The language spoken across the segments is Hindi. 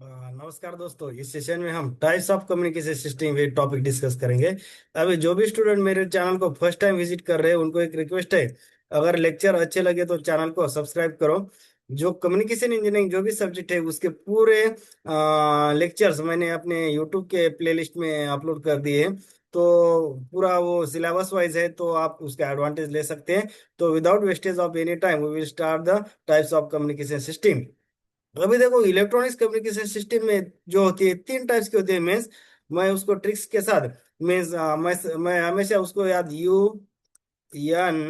नमस्कार दोस्तों। इस सेशन में हम टाइप्स ऑफ कम्युनिकेशन सिस्टम पे टॉपिक डिस्कस करेंगे। अभी जो भी स्टूडेंट मेरे चैनल को फर्स्ट टाइम विजिट कर रहे हैं उनको एक रिक्वेस्ट है, अगर लेक्चर अच्छे लगे तो चैनल को सब्सक्राइब करो। जो कम्युनिकेशन इंजीनियरिंग जो भी सब्जेक्ट है उसके पूरे लेक्चर्स मैंने अपने यूट्यूब के प्लेलिस्ट में अपलोड कर दिए हैं। तो पूरा वो सिलेबस वाइज है, तो आप उसका एडवांटेज ले सकते हैं। तो without wastage of any time we will start the types of communication system. अभी देखो, इलेक्ट्रॉनिक्स कम्युनिकेशन सिस्टम में जो होती है तीन टाइप्स की होती है मीन्स। मैं उसको ट्रिक्स के साथ मीन्स मैं हमेशा उसको याद यू एन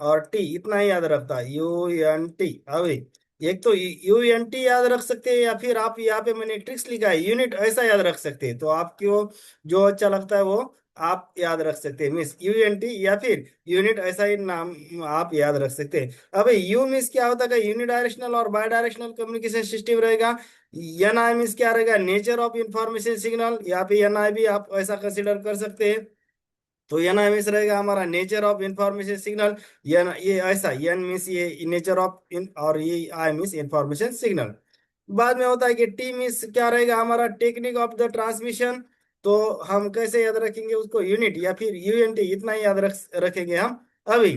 और टी इतना ही याद रखता, यू एन टी। अभी एक तो यू एन टी याद रख सकते हैं, या फिर आप यहाँ पे मैंने ट्रिक्स लिखा है यूनिट ऐसा याद रख सकते हैं। तो आपको जो अच्छा लगता है वो आप याद रख सकते हैं, मीन्स यू एन टी या फिर यूनिट ऐसा ही नाम आप याद रख सकते हैं। अब यू मीन्स क्या होता है, यूनिडायरेक्शनल और बाय डायरेक्शनल कम्युनिकेशन सिस्टम रहेगा। एन आई मीन्स क्या रहेगा, नेचर ऑफ इंफॉर्मेशन सिग्नल, यहाँ पे एन आई भी आप ऐसा कंसिडर कर सकते हैं। तो एन आई मीन्स रहेगा हमारा nature of information signal. N ये ऐसा एन मीन्स ये नेचर ऑफ इन, और ये आई मीन्स इंफॉर्मेशन सिग्नल। बाद में होता है कि टी मीन्स क्या रहेगा हमारा टेक्निक ऑफ द ट्रांसमिशन। तो हम कैसे याद रखेंगे उसको, यूनिट या फिर यूएनटी इतना ही याद रखेंगे हम। अभी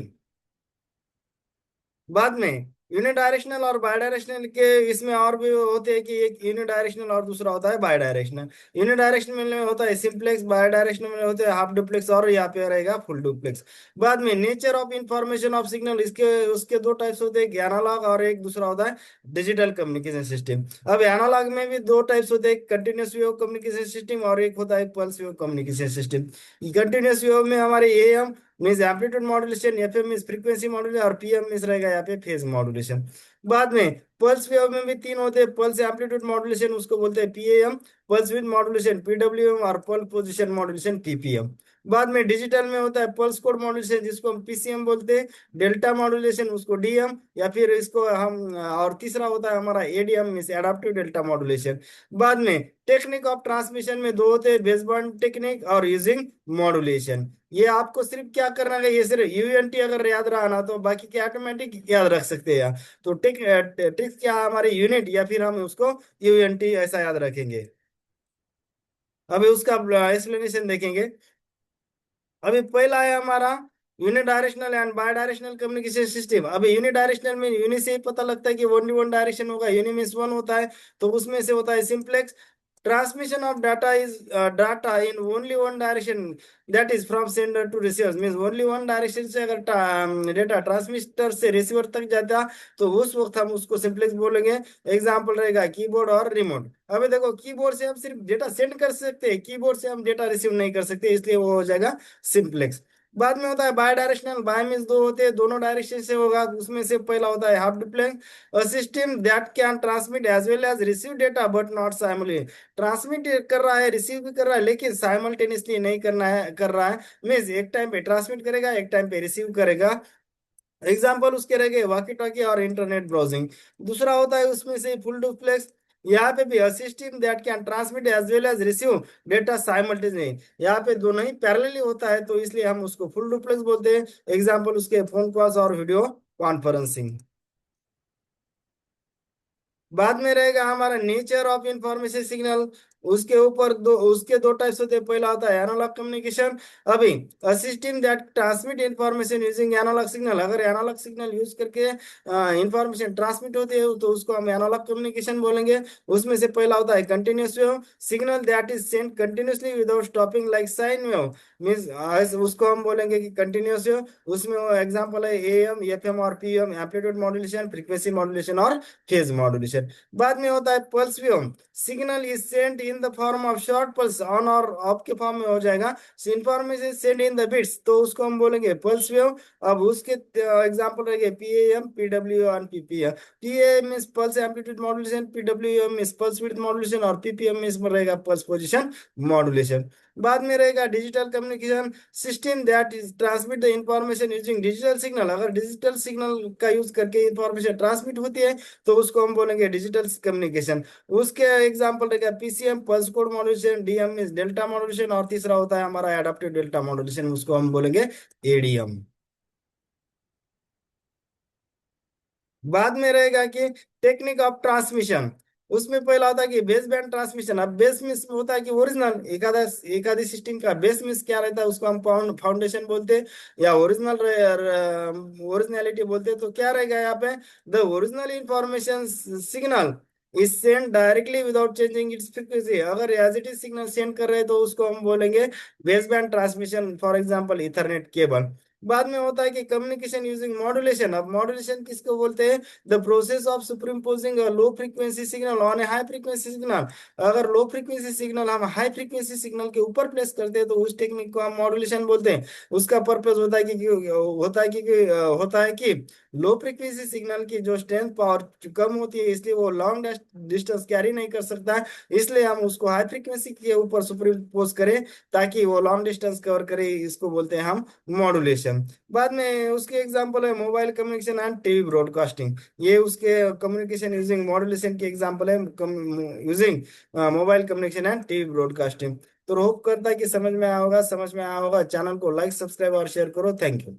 बाद में यूनि डायरेक्शनल और बाय डायरेक्शनल के इसमें और भी होते हैं कि एक यूनि डायरेक्शनल और दूसरा होता है बाय डायरेक्शनल। यूनि डायरेक्शनल में होता है सिंप्लेक्स, बाय डायरेक्शनल में होते हैं हाफ डुप्लेक्स और यहाँ पे रहेगा फुल डुप्लेक्स। बाद में nature of information of signal, इसके उसके दो टाइप्स होते हैं, एक एनालॉग और एक दूसरा होता है डिजिटल कम्युनिकेशन सिस्टम। अब एनालॉग में भी दो टाइप्स होते हैं, कंटिन्यूस वेव कम्युनिकेशन सिस्टम और एक होता है pulse wave communication system. Continuous wave में हमारे am means amplitude modulation, FM means frequency modulation और पीएम मीन्स रहेगा यहाँ पे फेज मॉड्यूलेशन। बाद में पल्स वेव में भी तीन होते हैं, पल्स एम्पलीट्यूड मॉड्यूलेशन उसको बोलते हैं पीएएम, पल्स विद मॉड्यूलेशन पीडब्ल्यूएम और पल्स पोजीशन मॉड्यूलेशन पीपीएम। बाद में डिजिटल में होता है पल्स कोड मॉड्यूलेशन जिसको हम पीसीएम बोलते हैं, डेल्टा मॉड्यूलेशन उसको डीएम या फिर इसको हम और तीसरा होता है हमारा ADM means adaptive delta modulation. बाद में टेक्निक ऑफ ट्रांसमिशन में दो होते हैं, बेसबैंड टेक्निक और यूजिंग मॉड्यूलेशन। ये आपको सिर्फ क्या करना है, ये सिर्फ यूएनटी अगर याद रहा ना तो बाकी के ऑटोमेटिक याद रख सकते हैं। तो टिक्स क्या है हमारे यूनिट या फिर हम उसको यूएनटी ऐसा याद रखेंगे। अभी उसका एक्सप्लेनेशन देखेंगे। अभी पहला है हमारा unidirectional and bidirectional communication system. अभी यूनिडायरेक्शनल में यूनि से ही पता लगता है कि ओनली वन डायरेक्शन होगा, यूनि मीन्स वन होता है। तो उसमें से होता है simplex. Transmission of data is data in only one direction, that is from sender to receiver, means only one direction से अगर डेटा ट्रांसमीटर से रिसीवर तक जाता तो उस वक्त हम उसको सिंप्लेक्स बोलेंगे। एग्जाम्पल रहेगा कीबोर्ड और रिमोट। अभी देखो, कीबोर्ड से हम सिर्फ डेटा सेंड कर सकते हैं, कीबोर्ड से हम डेटा रिसीव नहीं कर सकते, इसलिए वो हो जाएगा सिंप्लेक्स। बाद में होता है बाय डायरेक्शनल, बाय मीन्स दो होते हैं, दोनों डायरेक्शन से होगा। उसमें से पहला होता है half duplex, a system that can transmit as well as receive data but not simultaneously. Transmit कर रहा है, रिसीव भी कर रहा है, लेकिन साइमल्टेनियसली नहीं करना है कर रहा है। मीन्स एक टाइम पे ट्रांसमिट करेगा, एक टाइम पे रिसीव करेगा। एग्जाम्पल उसके रह गए वॉकी टॉकी और इंटरनेट ब्राउजिंग। दूसरा होता है उसमें से फुल डुप्लेक्स, यहाँ पे भी a system that can transmit as well as receive data simultaneously. यहाँ पे दोनों ही पैरेलली होता है, तो इसलिए हम उसको फुल डुप्लेक्स बोलते हैं। एग्जाम्पल उसके फोन कॉल्स और वीडियो कॉन्फ्रेंसिंग। बाद में रहेगा हमारा नेचर ऑफ इंफॉर्मेशन सिग्नल। उसके दो टाइप्स होते हैं, पहला होता है एनालॉग कम्युनिकेशन। अभी a system that transmit information using analogue signal, अगर एनालॉग सिग्नल यूज करके इंफॉर्मेशन ट्रांसमिट होती है तो उसको हम एनालॉग कम्युनिकेशन बोलेंगे। उसमें से पहला होता है continuous wave signal that is sent continuously without stopping like sine wave, means उसको हम बोलेंगे कि कंटिन्यूस वेव। उसमें एग्जाम्पल है एएम एफएम और PM, amplitude modulation frequency modulation और फेज मॉड्यूलेशन। बाद में होता है pulse wave, signal is sent in the form of short pulse, on और ऑफ के फॉर्म में हो जाएगा। Information sent in the bits, तो उसको हम बोलेंगे पल्स वेव। अब उसके एग्जांपल रहेंगे पीएम पीडब्ल्यू और ppm. PM means pulse amplitude modulation, PWM means pulse width modulation और पीपीएम मींस रहेगा पल्स पोजीशन मॉड्यूलेशन। बाद में रहेगा digital communication system that is transmit the information using digital signal, अगर डिजिटल सिग्नल का यूज करके इंफॉर्मेशन ट्रांसमिट होती है तो उसको हम बोलेंगे डिजिटल कम्युनिकेशन। उसके एग्जांपल रहेगा PCM pulse code modulation, DM means delta modulation और तीसरा होता है हमारा एडाप्टिव डेल्टा मॉड्यूलेशन, उसको हम बोलेंगे एडीएम। बाद में रहेगा कि टेक्निक ऑफ ट्रांसमिशन, उसमें पहला होता है कि बेस बैंड ट्रांसमिशन। अब बेस मिस होता है कि ओरिजिनल एकादा एकादी सिस्टम का बेस मिस क्या रहता है, उसको हम फाउंडेशन बोलते हैं या ओरिजिनल ओरिजिनलिटी बोलते हैं। तो क्या रहेगा यहाँ पे, the original information signal is send directly without changing its frequency. अगर as it is signal send कर रहे हैं तो उसको हम बोलेंगे base band transmission, for example Ethernet cable. बाद में होता है कि कम्युनिकेशन यूजिंग मॉड्यूलेशन। अब मॉड्यूलेशन किसको बोलते हैं, the process of superimposing a low frequency signal on a high frequency signal. अगर लो फ्रीक्वेंसी सिग्नल हम हाई फ्रीक्वेंसी सिग्नल के ऊपर प्लेस करते हैं तो उस टेक्निक को हम मॉड्यूलेशन बोलते हैं। उसका पर्पस होता है कि लो फ्रीक्वेंसी सिग्नल की जो स्ट्रेंथ पावर कम होती है, इसलिए वो लॉन्ग डिस्टेंस कैरी नहीं कर सकता, इसलिए हम उसको हाई फ्रीक्वेंसी के ऊपर सुपर इम्पोज करें ताकि वो लॉन्ग डिस्टेंस कवर करे। इसको बोलते हैं हम मॉड्यूलेशन। बाद में उसके एग्जांपल है mobile communication and TV broadcasting. ये उसके कम्युनिकेशन यूजिंग मॉड्यूलेशन के एग्जांपल है, using mobile communication and TV broadcasting. तो होप करता है कि समझ में आया होगा। चैनल को लाइक सब्सक्राइब और शेयर करो। Thank you.